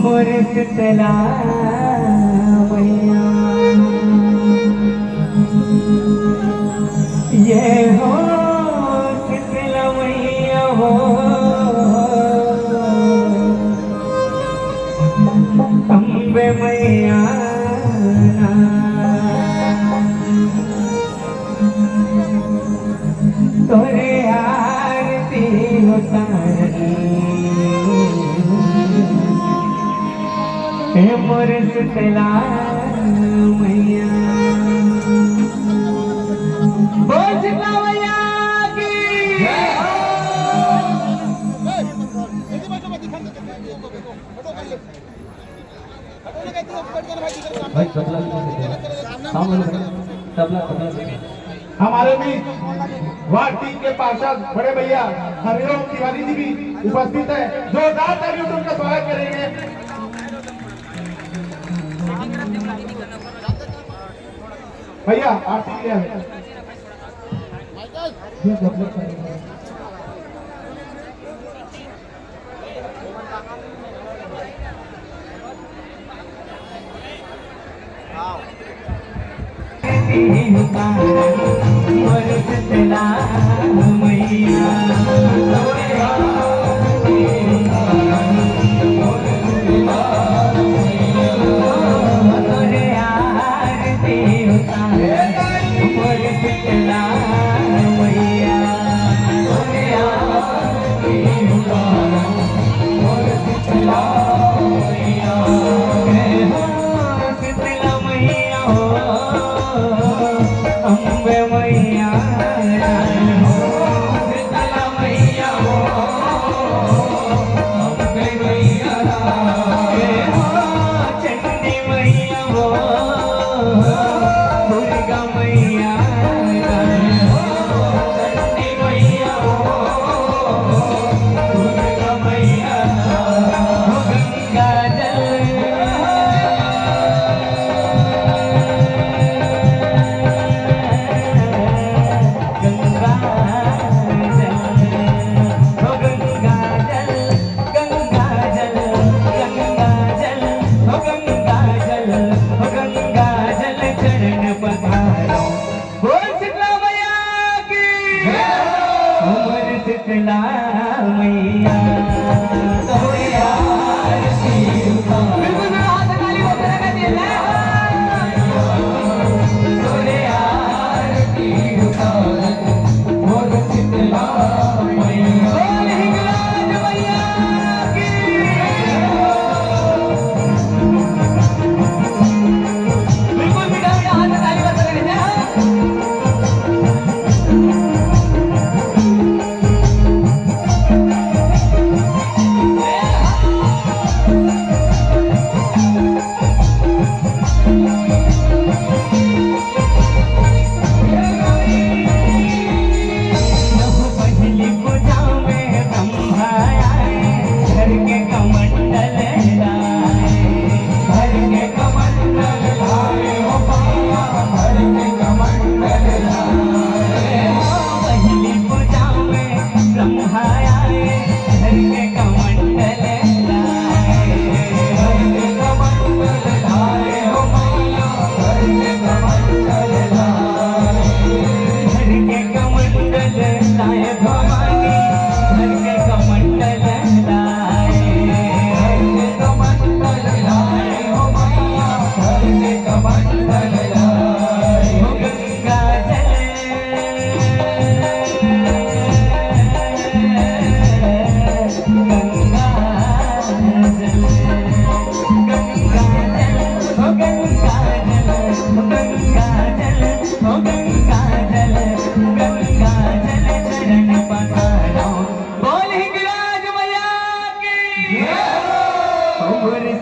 मोर शीतला मैया ये हो शीतला मैया हो अम्बे मैया तोरे आरती उतारी हे मोर शीतला मैया बोल शीतला मैया की भाई हमारे भी वार्ड टीम के पार्षद बड़े भैया हरिओम तिवारी जी भी उपस्थित है। जोरदार तालियों से उनका स्वागत करेंगे। भैया आरती के लिए मोर शीतला मैया तोरे आरती उतारी मोर शीतला मैया तोरे आरती उतारी मोर शीतला मैया शीतला मैया हो अम्बे मैया शीतला मैया हो अम्बे मैया चंडी मैया हो दुर्गा मैया चंडी मैया हो दुर्गा मैया गंगा जल शीतला मैया तोरे आरती उतारी बिल्कुल हाथ ताली बजाने का दिल तोरे आरती उतारी मोर शीतला मैया बोल हिंगलाज मैया की बिल्कुल मीठा मीठा हाथ ताली बजाने का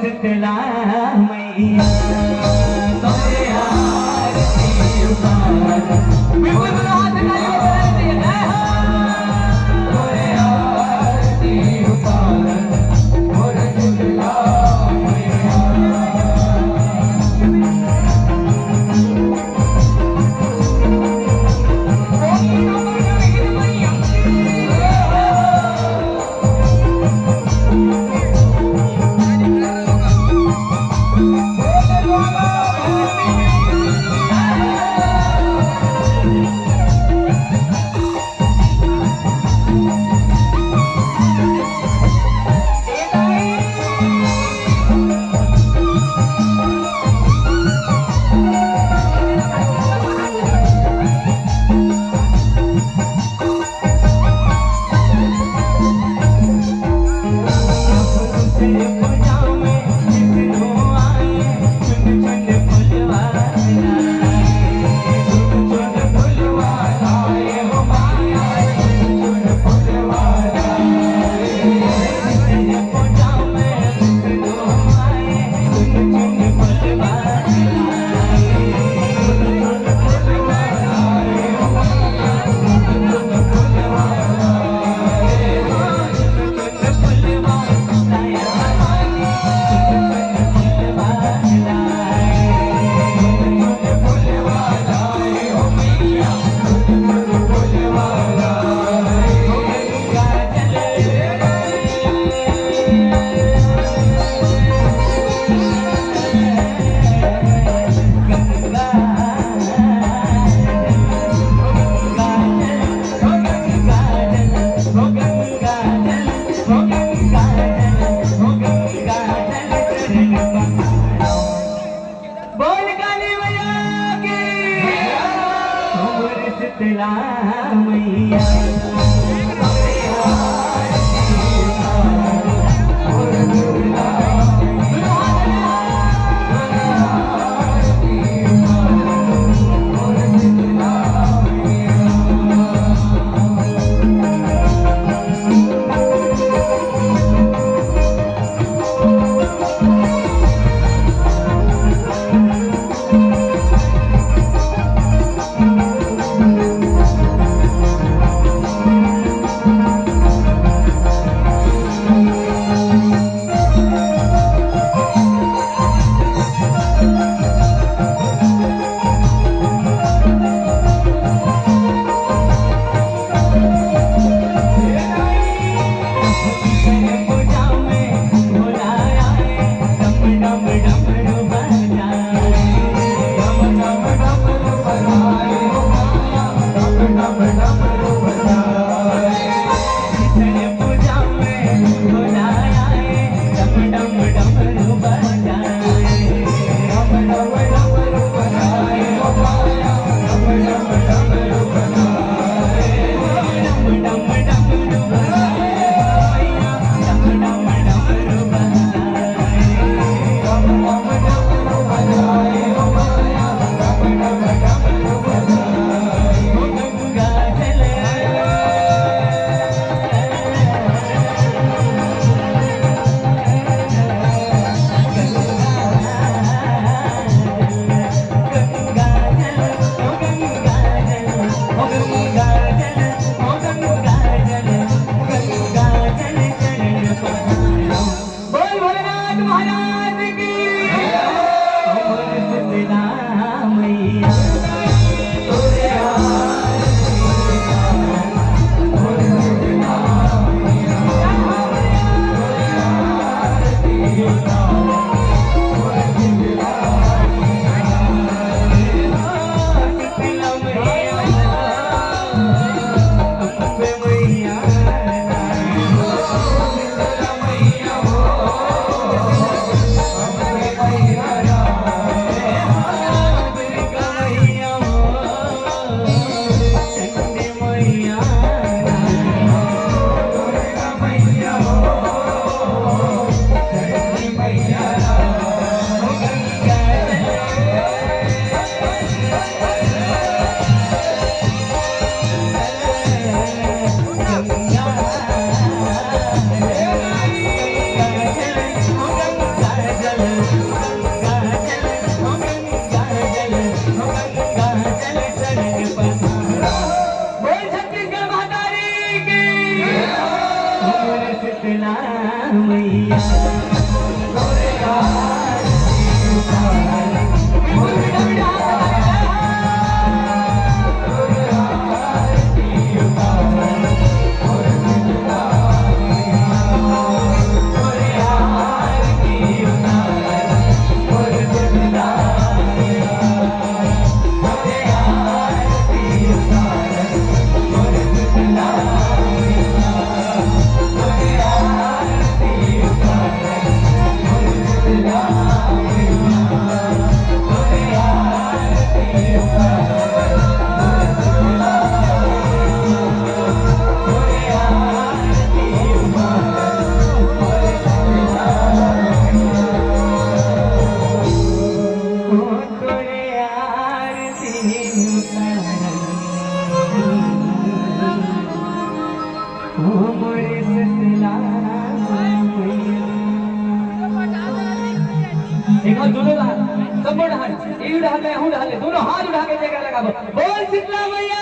शीतला मैया तोरे आरती उतारी बिल्कुल हाथ ताली बजाने तोरे आरती उतारी मोर शीतला मैया दोनों हाथ सब हाथ ये उड़ा ले हूं डाले दोनों हाथ उठा के जगह लगाबो बोल शीतला मैया